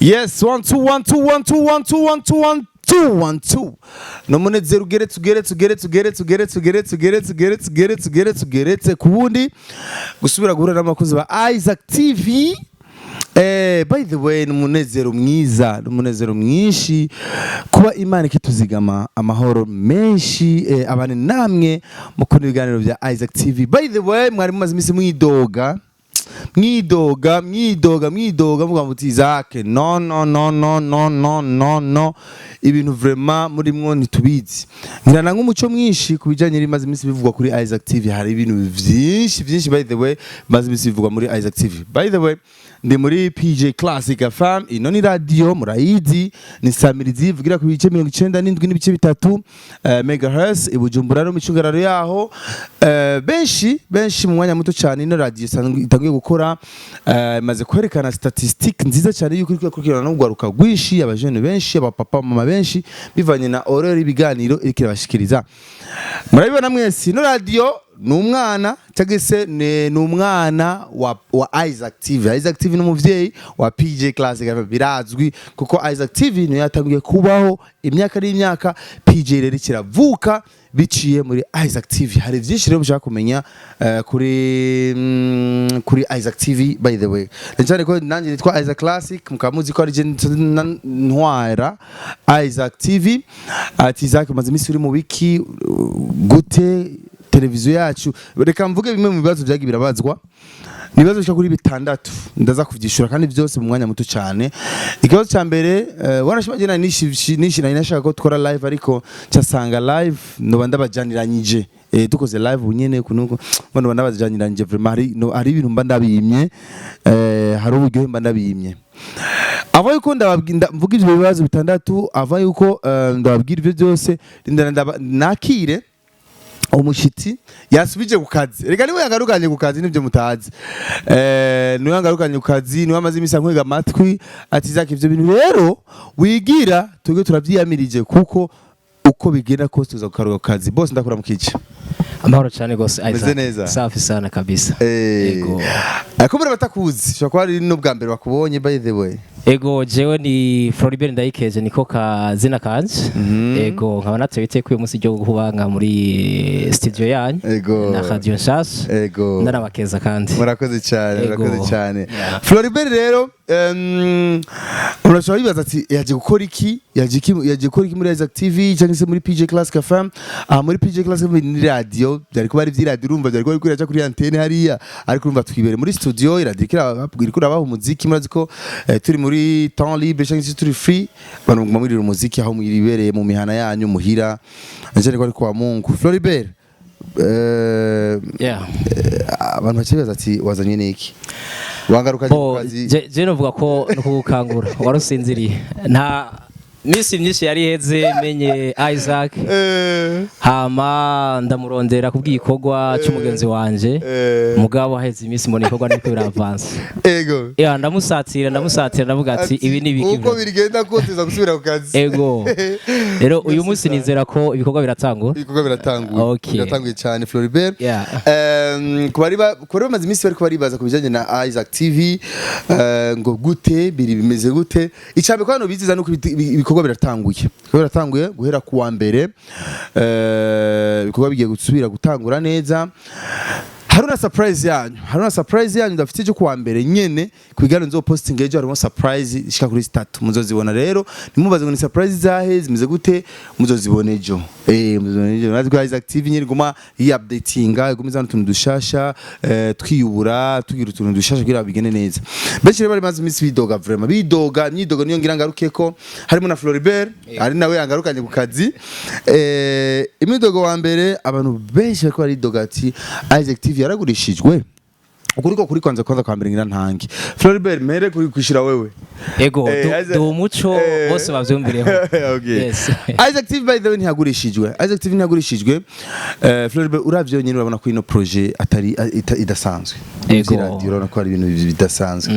Yes, 1 2 1 2 1 2 1 2 1 2 1 2 1 2. Nomunezero ugeretse kubundi gusubira guhura n'amakozi ba Isaac TV. By the way, numunezero mwiza, numunezero mwinshi kuba Imana ikituzigama amahoro menshi abane namwe mukunda ibiganiro bya Isaac TV. By the way, mwari mumaze imisi mwidoga muga muti Isaac no ibintu vraiment muri mwo ntitubizi ngirana nk'umuco mwinshi kubijanye rimaze imisi bivugwa kuri Isaac TV. Hari ibintu byinshi by the way maze imisi bivugwa muri Isaac TV. By the way, ndi muri PJ Classic FM, ino ni radio murayizi, ni samirizi vugira ku bice 97 n'ibice bitatu megahertz ibujumbura no micungararo yaho. Benshi mu mwanya muto cyane ino radio itangiye gukora, maze kwerekana statistique nziza cyane yuko ikurikirana no gugaruka gwinshi abajene benshi abapapa mama benshi bivanye na orero ibiganiro irikira bashikiriza. Murabibona mwese ino radio numwana cyagese numwana wa Isaac TV. Isaac TV n'umuvyeyi wa PJ Classic birazwi kuko Isaac TV niyo yatangiye kubaho imyaka n'imyaka, PJ rero kiravuka biciye muri Isaac TV. Hari byinshi rero mushaka kumenya kuri Isaac TV. By the way, ndetse ko nanjye nitwa Isaac Classic, mukamuzi ko ari ntwara Isaac TV. Ati Isaac maze imisi uri mu wiki gute televiziyo yacu. Reka mvuge bimwe mu bibazo byagi birabazwa, nibazo cyo kuri bitandatu ndaza kuvyishura kandi byose mu mwanya muto cyane. Ikibazo cya mbere, warashimagina nishi nashaka ko tukora live ariko cyasanga live no ndabajaniranyije dukoze live unyene kunuko bano ndabajaniranyije vraiment hari ibintu mba ndabimye, hari uburyo mba ndabimye. Ava yuko mvuga ibyo bibazo bitandatu, ava yuko ndababwira ibyo byose nakire umushitsi yasubije ku kazi. Reka niwe yagarukanye ku kazi nibyo mutazi, niwe yagarukanye ku kazi, niwe amaze imisa nkwega amatwi. Ati Isaac, ivyo bintu rero wigira tuge turavyiyamirije kuko uko bigenda kose tuza kukaruka kazi. Boss ndakura mukice amahoro cyane gose Isaac. Safi sana kabisa. Ego akomera batakuzi shakwa ari no bwa mbere bakubonye. By the way, ego jewe ni Floribert ndayikeje niko kazina kanje. Ego nkaba natebite kuyo musi ryo guhubanga muri studio yanyu na radio nshasha. Ego ndarabakeza kandi murakoze cyane. Floribert rero urashobora bibaza ati yaje gukora iki, yaje gukora iki muri Isaac TV cyangwa se muri PJ Classic FM. Muri PJ Classic FM ni radio, byari kuba ari vy'iradio, urumva byari kuba kuri kuri antenne hariya, ariko urumva twibere muri studio iradikira babwira ko abaho umuziki. Murazi ko turi muri temps libre cyangwa se turi free, bantu mwamurira umuziki aho mwiribereye mu mihana yanyu muhira. Njye ko ari kwa Mungu. Floribert, abantu bakibaza ati wazanye niki wangaruka kazi? Je novuga ko no kugukangura warusinziriye nta misi myinshi yari heze menye Isaac, hama ndamurondera kubwikorwa cy'umugenzi wanje mugabo heze imisi mbone ikorwa niko biravance. Ego ndamusatira ndavuga ati ibi ni biki uko birigenda ko tuza gusubira ku kazi. Ego rero uyu munsi nizera ko ibikorwa biratangura. Biratanguye cyane Floribert. Kubari bamaze imisi bari kubaribaza kubijanye na Isaac TV, ngo gute bimeze gute. Icambe ko hano biziza nuko ibikorwa biratanguye guhera kuwa mbere, ibikorwa bigiye gusubira gutangura neza. Haruna surprise yanyu ndafite cyo kuwa mbere nyene kwigana nzo posting ejo. Harimo surprise ishika kuri 3 muzozibona. Rero nimubaze ngo ni surprise zahe zimeze gute, muzozibona ejo. Muzozibona ejo. Nazi ko Isaac TV nyiri guma updatinga, igumiza nutuntu dushasha, twiyubura tugira utuntu dushasha kugira bigene neza. Benshi bari maze imisi bidoga vraiment imyidogo niyo ngira ngaruke ko harimo na Floribert ari nawe yangarukanye ku kazi. Imyidogo wa mbere abantu benshi bari baridoga ati Isaac TV yaragurishijwe. Kuri kwanza kwa mbere ngira ntangi. Floribert mere kuri kwishira wewe. Ego do umuco bose bavyumbireho. Yes. Isaac TV by the way ntiyagurishijwe. Floribert uravyo nyine urabona ko ino projet atari idasanzwe. Ego urabona ko ari ibintu bidasanzwe.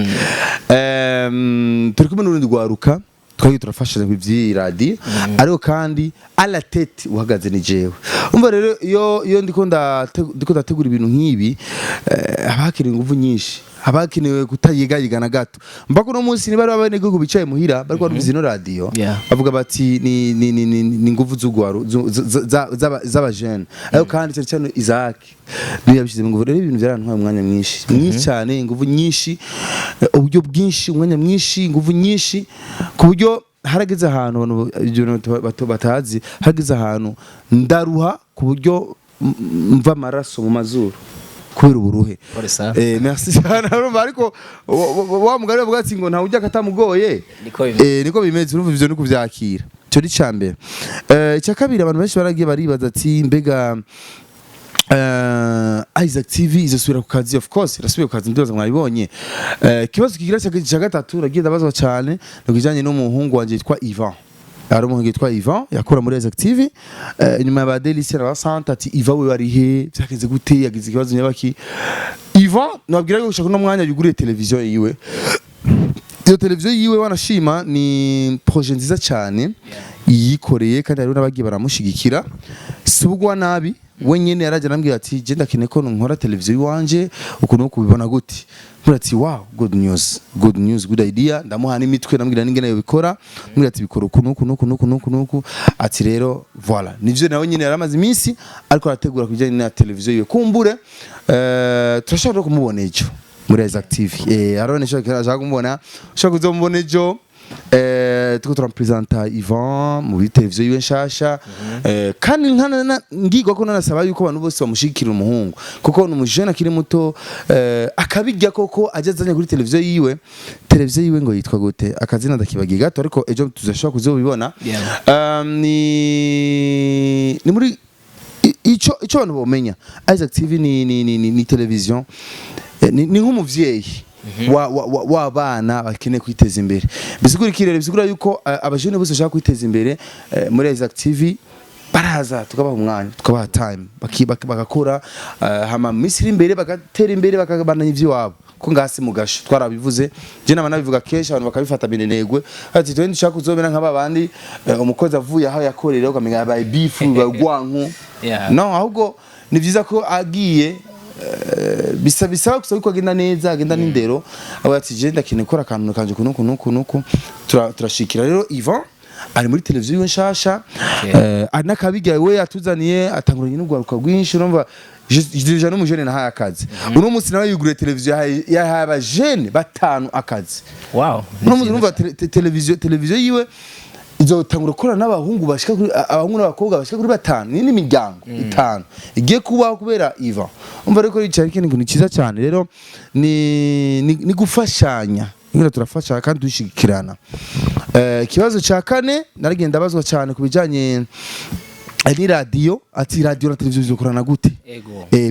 Turi kumwe n'urundi rwaruka twari turafashije ivy'iradi, ariko kandi ala tete uhagaze ni jewe. Umva rero iyo ndiko ndategura ibintu nk'ibi, abakiri ingufu nyinshi abakenewe kutayegayigana gato mbako no munsi niba abane go bicaye muhira bariko baruviza ino radio bavuga bati ni nguvu z'ugwaro z'aba jeune ayo kandi cyane Isaac niyabishize mu nguvu rero ibintu byarantwaye umwanya mwinshi cyane inguvu nyinshi uburyo bwinshi umwanya mwinshi inguvu nyinshi ku buryo harageze ahantu bato batazi harageze ahantu ndaruha ku buryo mva amaraso mu mazuru kubera uburuhe merci cyane ariko wa mugari bavuga ati ngo nta ujya katamugoye niko bimeze urumva ivyo niko vyakira cyo ni cyambere cya kabiri abantu benshi baragiye baribaza ati mbega Isaac TV izosubira ku kazi of course irasubira ku kazi ndibaza mwabibonye kibazo kigira cya gatatu ragiye ndabazwa cyane nokijanye n'umuhungu wanje yitwa Yvan ari umuhungu yitwa Yvan yakora muri Isaac TV nyuma ya Delicia na Santa ati Yvan we bari he byakenze gute yagize ikibazo nyabaki Yvan nabwira ko gushaka no mwanya yuguriye televiziyo yiwe iyo televiziyo yiwe wanashima ni projet nziza cyane yikoreye kandi ari nabagiye baramushigikira subugwa nabi wenyene yaraje nambwira ati je ndakine ko nkora televiziyo wanje ukuntu kubibona gute ati wow good news good idea ndamuhana imitwe nambwira ningene yobikora mbwira ati bikora ukuntu ati rero voilà nivyo nawe nyine yaramaze iminsi ariko arategura kujyana na televiziyo yiwe kumbure turashobora kumubona ejo muri Isaac TV arone shaka kumubona shaka kuzomubona ejo tuko turampresenta Yvan muri televiziyo yiwe nshasha kandi ngigwa ko nanasaba yuko abantu bose bamushikira umuhungu kuko n'umujene akiri muto akabijya koko ajazanye kuri televiziyo yiwe ngo yitwa gute akazina ndakibagiye gato ariko ejo tuzashaka kuzobibona ni muri ico abantu bomenya Isaac TV ni televiziyo ni nk'umuvyeyi w'abana bakeneye kwiteza imbere bisigura yuko abajene bose bashaka kwiteza imbere muri Isaac TV baraza tukabaha umwanya tukabaha time bagakora hama misiri imbere bagatera imbere bakabandanya ivy'iwabo ko ngasi mugasho twarabivuze je nama nabivuga kenshi abantu bakabifata binenegwe ati twende dushaka kuzobera nk'aba bandi umukozi avuye aho yakorera ukamenya baye beef bagwanku no ahubwo ni vyiza ko agiye bisaba ko agenda neza agenda n'indero abo ati je ndakine gukora akantu kanje kunuku turashikira rero Yvan ari muri televiziyo yiwe nshasha ari nakabiga we yatuzaniye atanguranye n'ugwaruka rwinshi urumva je n'umujene nahaye akazi uno munsi nawe yuguriye televiziyo yahaye abajene batanu akazi wow uno munsi urumva televiziyo yiwe izotangura gukora n'abahungu bashika kuri abahungu n'abakobwa bashika kuri batanu ni imiryango itanu igiye kubaho kubera Yvan umva reko icari kintu kiza cyane rero ni gufashanya ngira turafasha kandi dushigikirana kibazo ca kane naragenda bazwa cyane kubijanye ni radio ati radio na televiziyo bizokorana gute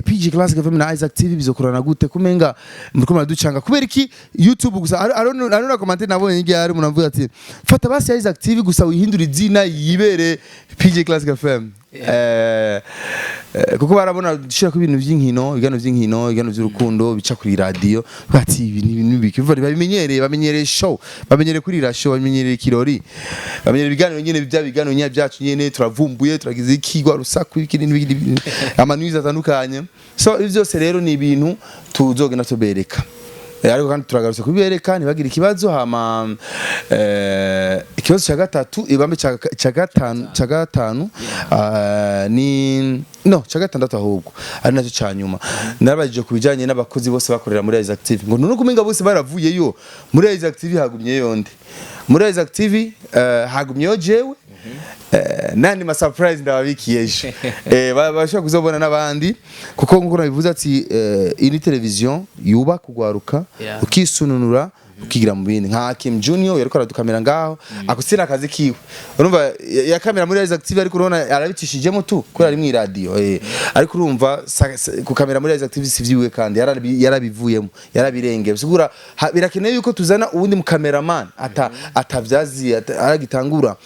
PG Classic FM na Isaac TV bizokorana gute kumenga muriko muraducanga kubera iki YouTube gusa arona comment nabonye ngiye ari munavuga ati fata basi Isaac TV gusa wihindura izina yibere PG Classic FM kuko barabona dushira ku bintu by'inkino igano by'urukundo bica kuri radio bati ibintu bikiva bamenyereye show bamenyereye kuri ra show bamenyereye kirori bamenyereye ibiganiro nyene by'abigano nya byacu nyene turavumbuye turagize ikigwa rusaku ikindi amanuiza atandukanye so ivyo byose rero ni ibintu tuzogenda tubereka ariko kandi turagarutse kubibereka nibagira ikibazo hama ikibazo cya gatatu ibambe cya gatanu ni no cya gatandatu ahubwo ari nacyo cyanyuma narabajije kubijanye n'abakozi bose bakorera muri Isaac TV ngo nuko kumenga bose baravuyeyo muri Isaac TV hagumye yonde muri Isaac TV hagumyeyo jewe nani ma surprise ndababikiyeje bashaka kuzobona nabandi kuko nkuko nabivuze ati ini televiziyo yuba kugwaruka ukisununura ukigira mu bindi nka Kim Junior yariko aradukamera ngaho akusina akazi kiwe urumva ya kamera muri Isaac TV ariko urona arabicishijemo tu ko ari mu radio ariko urumva ku kamera muri Isaac TV sivyiwe kandi yarabivuyemo yarabirengeye bisigura birakeneye yuko tuzana ubundi mu cameraman atavyazi aragitangura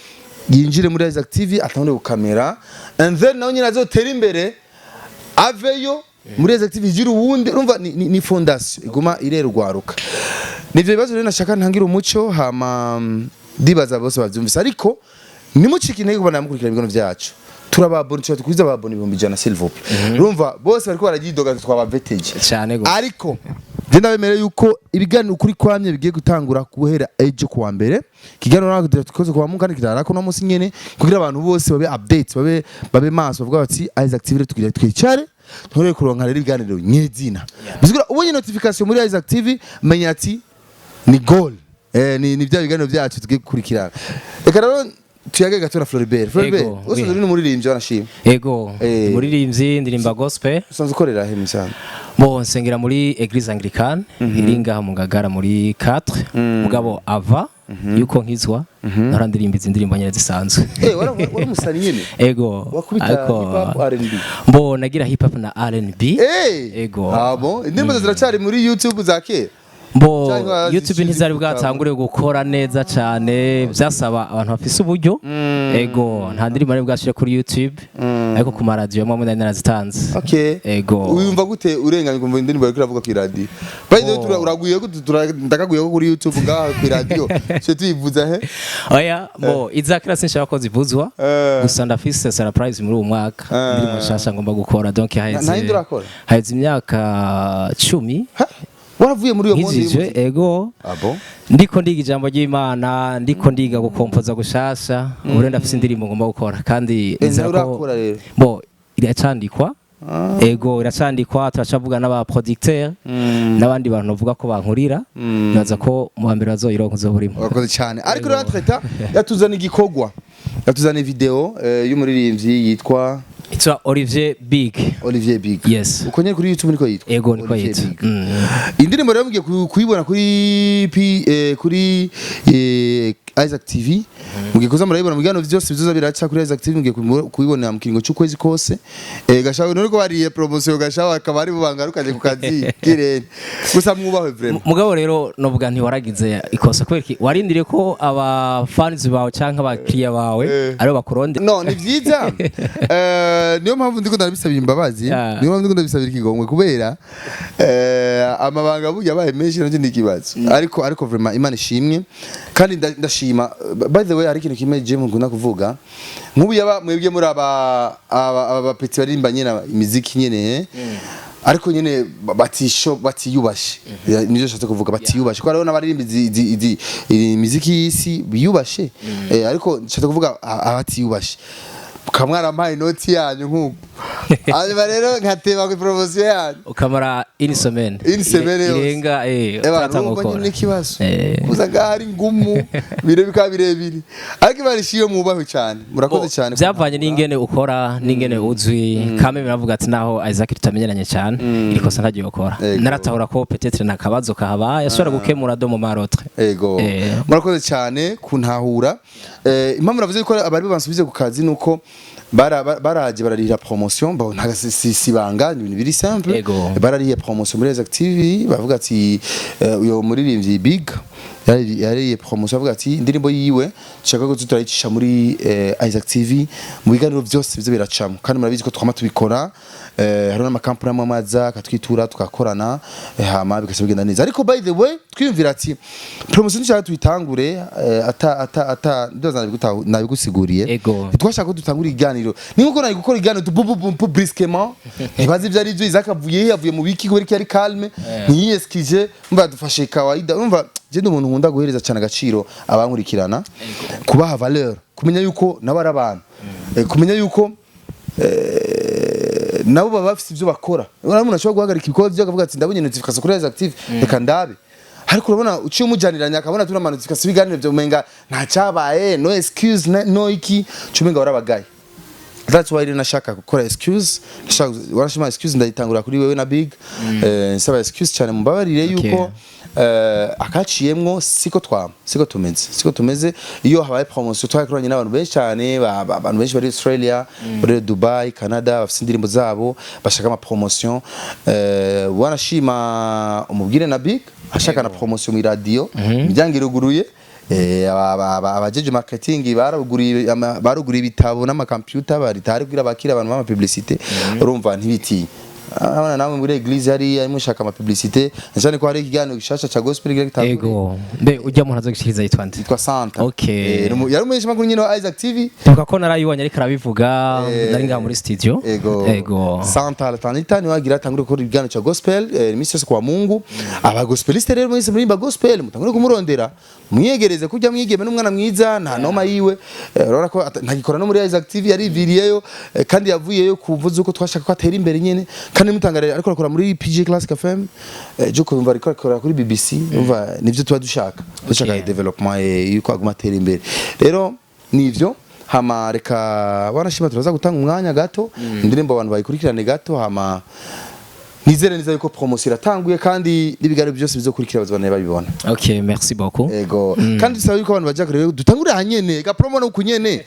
yinjire muri Isaac TV atahone ku kamera and then nawe nyine azotera imbere aveyo muri Isaac TV gira ubundi urumva ni fondation iguma irerwaruka nivyo bibazo rero nashaka ntangira umuco hama dibaza bose bavyumvise ariko nimucika intege kubona mukurikira ibigono vyacu turababona tukwiza babona 100 s'il vous plaît urumva bose bariko baragidoga twabaveteje cyane go ariko genda bemere yuko ibiganiro kuri kwamye bigiye gutangura guhera ejo kuwa mbere kiganiro nako dukoze kwa mungu kandi kirara ko no musi nyene kugira abantu bose babe update babe maso bavuga bati Isaac TV tugira twicare ntore kuronka rero ibiganiro nyezina bizigura ubonye notification muri Isaac TV menya ati ni goal ni bya biganiro byacu tugiye gukurikirana reka rero tuyage gatora Floribert usanzwe uri umuririmbyi wanashima yego umuririmbyi ndirimba gospel usanzwe ukorera he misana bo nsengera muri Eglise Anglicane iringa mu Ngagara muri 4 mugabo ava yuko nkizwa narandirimbiza indirimbo nyene zisanzwe wari musani nyene ego wakubita hip hop R&B bo nagira hip hop na R&B ego abo indirimbo ziracari muri YouTube zake bo YouTube ntizari bwatangure gukora neza cyane byasaba abantu bafise uburyo ego nta ndirimbo ari bwashire kuri YouTube ariko ku radio mwe nari narazitanze ego uyumva gute urenganye kumva indirimbo ari kuravuga ku radio bayide uraguye ko ndakaguye ko kuri YouTube ngaha ku radio cyo tuyivuza he oya bo izakira sinshaka ko zivuzwa gusa ndafise surprise muri uwo mwaka indirimbo nshasha ngomba gukora donc haheze imyaka 10 waravuye muri iyo mundi ego ndiko ndiga ijambo ry'Imana ndiko ndiga gukompoza gushasha urenda afise indirimbo ngomba gukora kandi nzako bo iracandikwa ego iracandikwa turacavuga n'aba producteur n'abandi bantu bavuga ko bankurira naza ko mu hambere bazoyironka uzoburimo wakoze cyane ariko rero treta yatuzana igikogwa yatuzana video y'umuririmbyi yitwa Olivier Big. Yes. Uko nyene kuri YouTube niko yitwa. Ego niko yitwa. Indirimbo rero mugiye kuyibona kuri Isaac TV. Mugiye kuza murayibona mugano byose bizoza biraca kuri Isaac TV mugiye kuyibona mu kiringo cy'ukwezi kose. Gashawe none ko bariye promotion gashawe akabari bubangarukanye ku kazi kirene. Gusa mwubahe vraiment. Mugabo rero novuga nti waragize ikosa kwereki warindire ko aba fans bawe canka abakiriya bawe ari bakuronde. No ni vyiza. Niyo mpamvu ndiko ndabisabira imbabazi niyo mpamvu ndiko ndabisabira ikigongwe kubera amabanga burya yabaye menshi nanje ndikibazo ariko vraiment Imana ishimwe kandi ndashima by the way ari ikintu kimwe je nkunda kuvuga nk'ubu yaba mwebwe muri aba petit baririmba nyene imiziki nyene ariko nyene batiyubashe nivyo shatse kuvuga batiyubashe ko rero n'abaririmba imiziki y'isi biyubashe ariko shatse kuvuga abatiyubashe kamwara mpaye inoti yanyu nk'uko aba rero nkateba ku promotion yanyu ukamara une semaine irenga uratangukora n'ikibazo kuza gari ngumu bikaba birebire ariko barishiyo mubaho cyane murakoze cyane byavanye n'ingene ukora n'ingene uzwi kame biravuga ati naho Isaac tutamenyeranye cyane iriko sa nkagiye gukora naratahura ko peut-être nakabazo kahaba yashobora gukemura do mu marotre ego murakoze cyane kuntahura impamvu navuze ko abari bansubize ku kazi nuko baraje bararira promotion bon ntagasibanga ibintu biri simple barariye promotion muri Isaac TV bavuga ati uyo muririmbyi Big yariye promotion bavuga ati indirimbo yiwe nshaka ko tutarayicisha muri Isaac TV mu biganiro byose bize biracamo kandi murabizi ko twama tubikora hari n'amakampani amamaza katwitura tukakorana hama bikase bigenda neza ariko by the way twiyumvira ati promotion nshaka tuyitangure ata ndozana nabigusiguriye twashaka ko dutangura iganiro ni nkuko nari gukora iganiro brusquement ntibazi ibyo ari byo izakavuye yavuye mu biki kubera ko ari calme ntiyeskije mba dufashe kawaida umva je n'umuntu nkunda guhereza cyane agaciro abankurikirana kubaha valeur kumenya yuko nabara abantu kumenya yuko nabo baba bafite ibyo bakora umuntu ashobora guhagarika ibikorwa byo akavuga ati ndabonye notification kuri Isaac TV reka ndabe ariko urabona uciye umujaniranya akabona tuna notification ibiganiro byo umenga nta cyabaye no excuse no iki cumenga warabagaye that's why rero nashaka gukora excuse warashima excuse ndayitangura kuri wewe na Big nsaba excuse cyane mubabarire yuko akaciyemwo siko tumeze iyo habaye promotion twakoranye n'abantu benshi cyane abantu benshi bari Australia bari Dubai Canada bafite indirimbo zabo bashaka ama promotion wanashima umubwire na Big ashaka na promotion mu radio miryango iruguruye abajeje marketing baruguriye ibitabo n'ama computer bari tari kugira bakira abantu bama publicité urumva ntibiti abana namwe muri eglise hari arimo shaka ama publicité cyane ko hari ikiganiro gishasha cha gospel gitangura ego mbe ujya muntu azogishiriza yitwa Santa okay yari umuhesha makuru nyine wa Isaac TV tuvuga ko narayibonye ariko arabivuga nari ngaha muri studio ego Santa Latanita ni wagira atangure ko ikiganiro cha gospel imisi yose kwa Mungu aba gospeliste rero muri ba gospel mutangure kumurondera mwiyegereze kujya mwigeme n'umwana mwiza nta noma yiwe urabona ko ntagikora no muri Isaac TV yari viriyeyo kandi yavuyeyo kuvuza uko twashaka ko atera imbere nyene kandi mutangarira ariko akora muri PG Classic FM joko bumva ariko akora kuri BBC umva nivyo tuba dushaka development yuko aguma atera imbere rero nivyo hama reka wanashima turaza gutanga umwanya gato indirimbo abantu bayikurikirane gato hama nizere neza yuko promotion iratanguye kandi n'ibiganiro byose bizokurikira bazobana babibona. Okay, merci beaucoup. Ego. Kandi dusaba yuko abantu bajya kure dutangure hanyene ga promo no kunyene.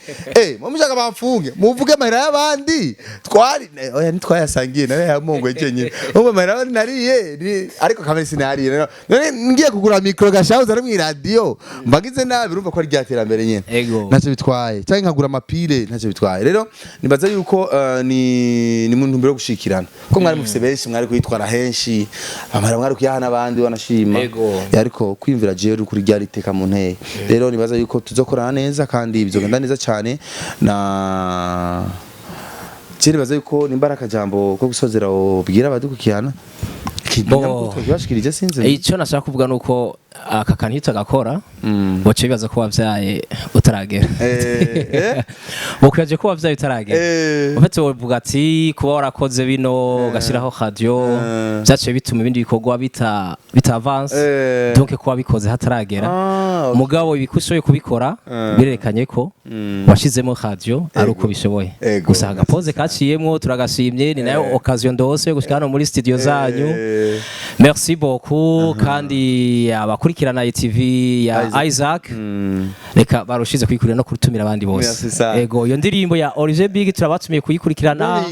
Mumushaka bamfunge, muvuge amahera y'abandi. Twari oya ntitwayasangiye nawe yamongo ejenye. Umva amahera y'abandi nariye ariko kamera sinariye. None ngiye kugura micro gashaho zari mu radio. Mbagize nabi urumva ko ari ryaterambere nyene. Ntacyo bitwaye. Cyangwa nkagura amapire ntacyo bitwaye. Rero nibaza yuko ni mu ntumbero yo gushikirana. Ko mwari mufise benshi mwari kwitwara henshi amara mwari kuyahana abandi wanashima ariko kwimvira jewe kuri ryari teka mu nteye rero nibaza yuko tuzokorana neza kandi bizogenda neza cyane na kiri baza yuko nimbaraka jambo ko gusozera ubwira abadukukiyana icyo nashaka kuvuga nuko aka kantu hitagakora wacu bibaza ko wavyaye utaragera bokwibaje ko wavyaye utaragera ufite uvuga ati kuba warakoze bino gashiraho radio byaciye bituma ibindi bikorwa bita avance donc kuba bikoze hataragera mugabo ibikushoye kubikora birerekanye ko washizemo radio ari uko bishoboye gusa agapoze kaciyemo turagashimye ni nayo occasion ndose yo gushikana muri studio zanyu merci beaucoup kandi abakurikirana TV ya Isaac reka barushize kuyikurira no kurutumira abandi bose ego iyo ndirimbo ya Olivier Big turabatumiye kuyikurikirana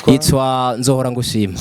yitwa nzohora ngushima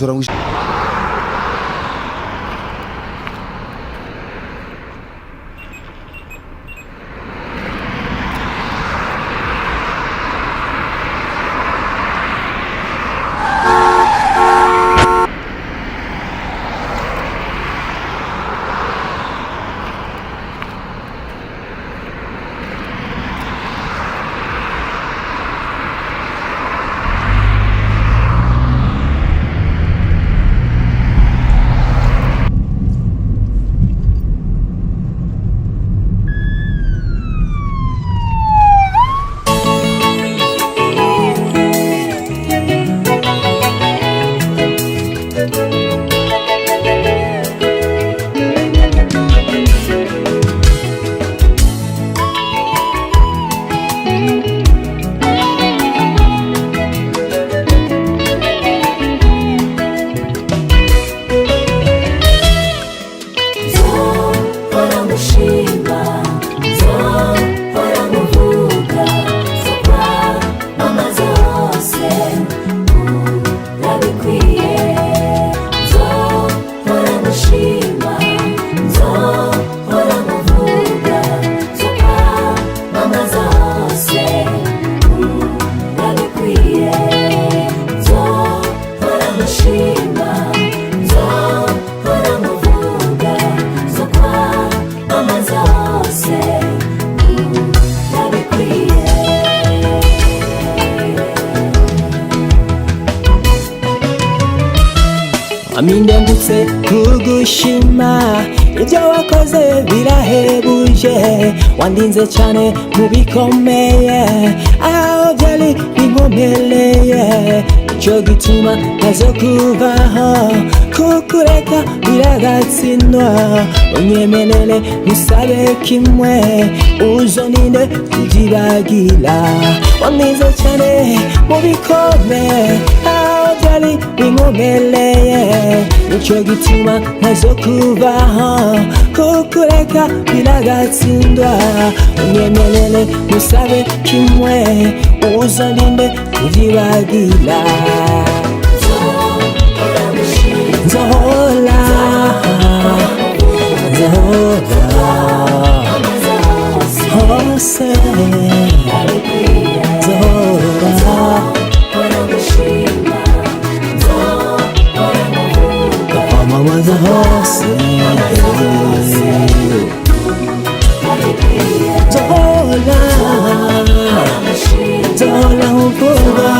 Amindengutse kugushima ibyo wakoze birahebuje wandinze cyane mu bikomeye aho byari binkomereye icyo gituma nazo kubaho kukureka biragatsindwa unyemenere musabe kimwe uzoninde kugibagira wandinze cyane mu bikomeye byari binkomereye nicyo gituma nazo kubaho kukureka biragatsindwa unyemerere musabe kimwe uzoninde kugibagira nzohora hose nzohora hose Zola uvuga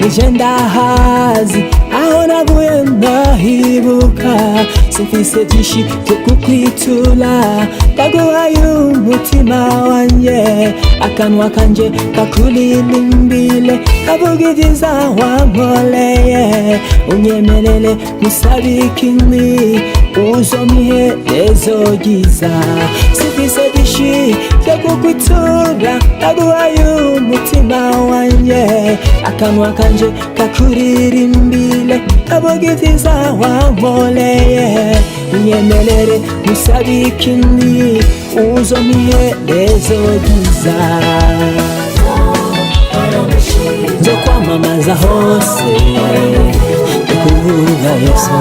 nije ndahazi aho navuye ndahibuka simfise byinshi byo kukwitura ndaguhaye umutima wanje akanwa kanje kakuririmbire kavuga ibyiza wankoreye unyemerere musabike inkwi uzomiherezo ryiza simfise byinshi byo kukwitura ndaguhaye umutima wanje akanwa kanje kakuririmbire kavuga ibyiza wankoreye unyemerere musabike inkwi uzomiherezo ryiza nzokwamamaza hose kuvuga Yesu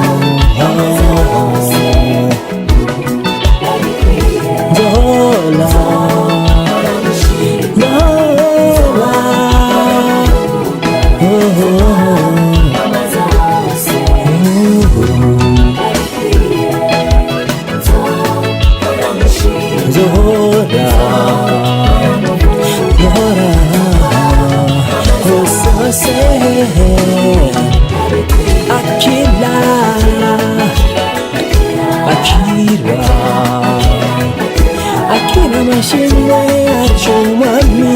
nzohora Akira mashimwe yacu mami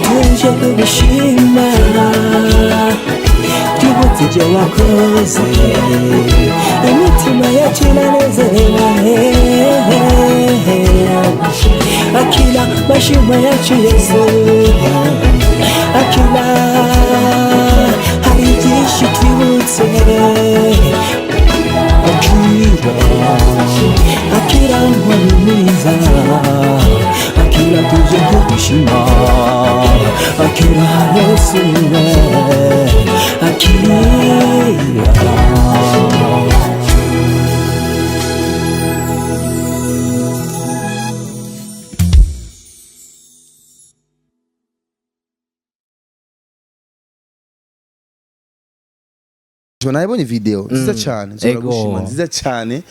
tuje kubishima twibutse ibyo wakoze imitima yacu iranezerewe akira mashimwe yacu Yesu akira hari byinshi twibutse akira nkwamimiza akira tuje kubishima akira Yesu akira nayibonye video nziza cyane nzoragushima nziza cyane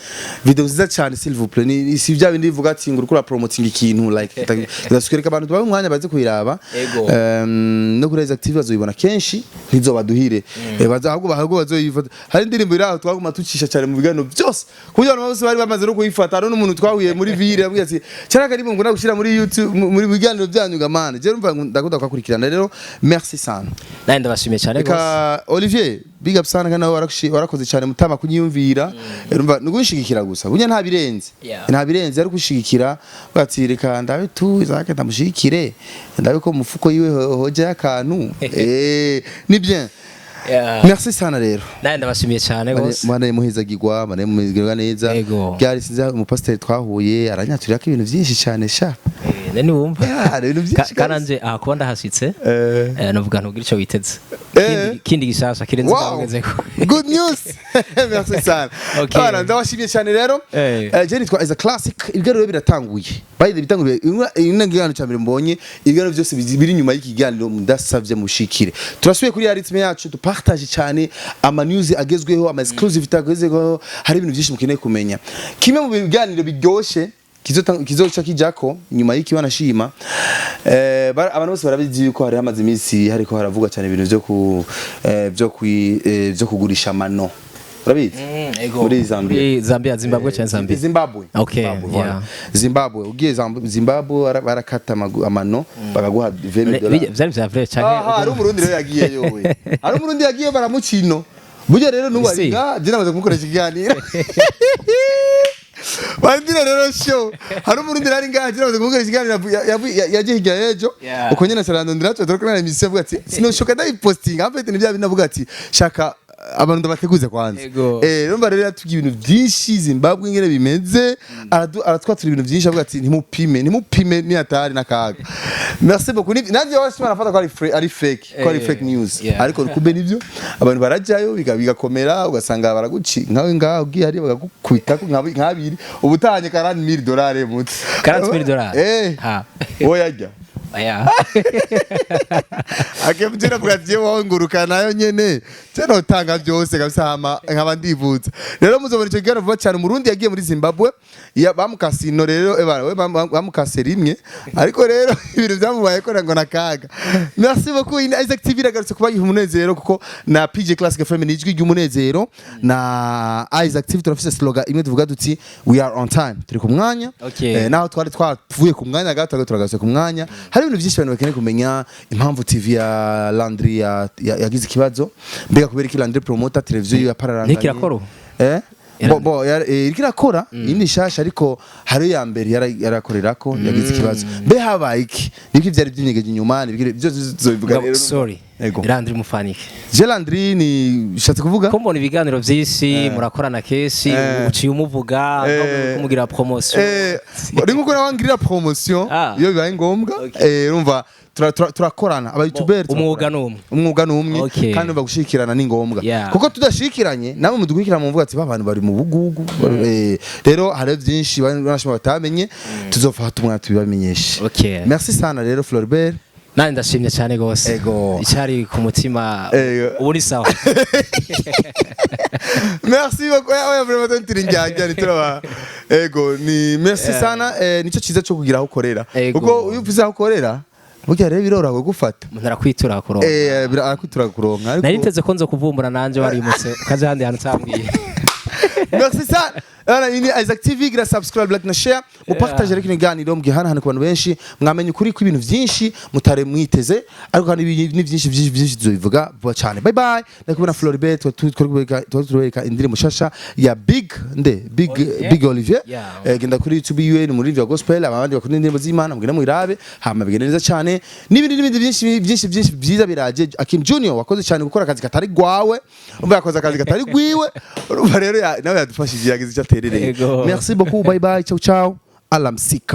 video nziza cyane s'il vous plaît ni si bya bindi bivuga ati ngo ukora promoting ikintu like ndasukereka abantu tubaye umwanya baze kuyiraba no kuri active bazobibona kenshi ntizobaduhire ahubwo bazoyifata hari indirimbo iraho twaguma tucisha cyane mu biganiro byose kugira ngo bose bari bamaze no kuyifata no umuntu twahuye muri ville avuga ati cyara kari ngo nagushira muri YouTube muri biganiro byanyu gamana je numva ndakunda kwakurikirana rero merci sana naye ndabashimiye cyane gose Olivier big up sana kana warakoze cyane mutama kunyumvira urumva nugushigikira gusa bunya nta birenze ari gushigikira bati reka ndabe tu izake ndamushigikire ndabe ko mufuko yiwe hoja yakantu ni bien merci sana rero naye ndabashimiye cyane gose mwana muhizagirwa mwana muhizagirwa neza byari sinza umupasiteri twahuye aranyaturira ko ibintu byinshi cyane sha nani wumva karanje kuba ndahashitse navuga ntugira icyo witeze kindi gishasha kirenze kwagezeko good news merci sana bana ndabashimiye cyane rero je nitwa as a classic ibiganiro biratanguye bayide bitanguye inangigano cyambere mbonye ibiganiro byose biri nyuma y'ikiganiro mudasavye mushikire turasubiye kuri ya ritme yacu dupartage cyane ama news agezweho ama exclusive agezweho hari ibintu byinshi mukeneye kumenya kimwe mu biganiro biryoshe kizoca kijako nyuma y'iki wanashima abantu bose barabizi yuko hari amazi iminsi hariko haravuga cyane ibintu byo kugurisha amano urabizi muri Zimbabwe cyane Zimbabwe okay Zimbabwe ugiye Zimbabwe barakata amano bakaguha $20 byari bya vrai cyane hari umurundi rero yagiye yowe hari umurundi yagiye baramukino burya rero nuwariga je namaze kumukoresha ikiganiro bandira rero show hari umurundi nari ngaje navuze kuvuga ikiganiro yagiye hirya yejo uko nyene sarandondira cyo turiko na emission avuga ati sinoshoka ndayiposting afite n'ibya binavuga ati shaka abantu ndabateguze kwanza rumba rero yatugiye ibintu byinshi Zimbabwe ngene bimeze aratwatura ibintu byinshi avuga ati ntimupime ni atari nakaga merci beaucoup nanje wose barafata ko ari fake news ariko kube nivyo abantu barajyayo bigakomera ugasanga baraguci nkawe ngaho ugiye hari bagakubita nkabiri ubutanye $40,000 muti $40,000 ha oyajya aya akemjira kuragiye wawe nguruka nayo nyene cyane utanga byose kabisa hama nkaba ndivuza rero muzobona icyo gero vuba cyane umurundi yagiye muri Zimbabwe bamukasino rero bamukase rimwe ariko rero ibintu byamubaye ko ngo nakaga merci beaucoup Isaac TV iragarutse kuba umunezero kuko na PJ Classic FM nijwi ry'umunezero na Isaac TV turafise slogan imwe tuvuga duti we are on time turi ku mwanya naho twari twavuye ku mwanya gato turagase ku mwanya hari ibintu byinshi abantu bakeneye kumenya impamvu TV ya Landry yagize ikibazo mbega kubera iki Landry promoter televiziyo ya Partage ntikirakora ikirakora indi shasha ariko hari ya mbere yarakorerako yagize ikibazo mbe habaye iki nibyo byari byinyegeje inyuma nibyo zobivuga rero sorry Landry mufanike je Landry ni shatse kuvuga ko mbona ibiganiro byinshi murakorana kesi uciye umuvuga kumugira promotion uri nguko nawangirira promotion iyo bibaye ngombwa urumva turakorana aba YouTuber umwuga numwe kandi bagushikirana ni ngombwa kuko tudashikiranye namwe mudukurikira mu mvuga ati abantu bari mu bugugu rero hari byinshi banashima batamenye tuzofata umwana tubibamenyesha merci sana rero Floribert nani ndashimye cyane gose icyari ku mutima uri sawa merci beaucoup oya vraiment tirinjanja nituraba ni merci sana nico ciza cyo kugira aho ukorera kuko uyu uvuze aho ukorera burya rero biroroha gufata umuntu arakwitura kuronka arakwitura kuronka ariko nari nteze ko nzo kuvumbura nanje warimutse ukaje handi hantu tambwiye merci sana ini Isaac TV gira subscribe like na share mu partage ariko ibiganiro mbwihana ku bantu benshi mwamenye ukuri ku ibintu byinshi mutare mwiteze ariko kandi ni byinshi tuzobivuga vuba cyane bye bye ndakubona Floribert turwereka indirimbo shasha ya Big Olivier genda kuri YouTube UN muri vya gospel abandi bakunda indirimbo z'Imana mbwira mwirabe hama bigenda neza cyane n'ibindi byinshi byiza biraje Akim Junior wakoze cyane gukora akazi katari gwawe umva yakoze akazi katari gwiwe urumva rero nawe yadufashije yagize icyo aterereye merci beaucoup bye bye ciao ciao alamsika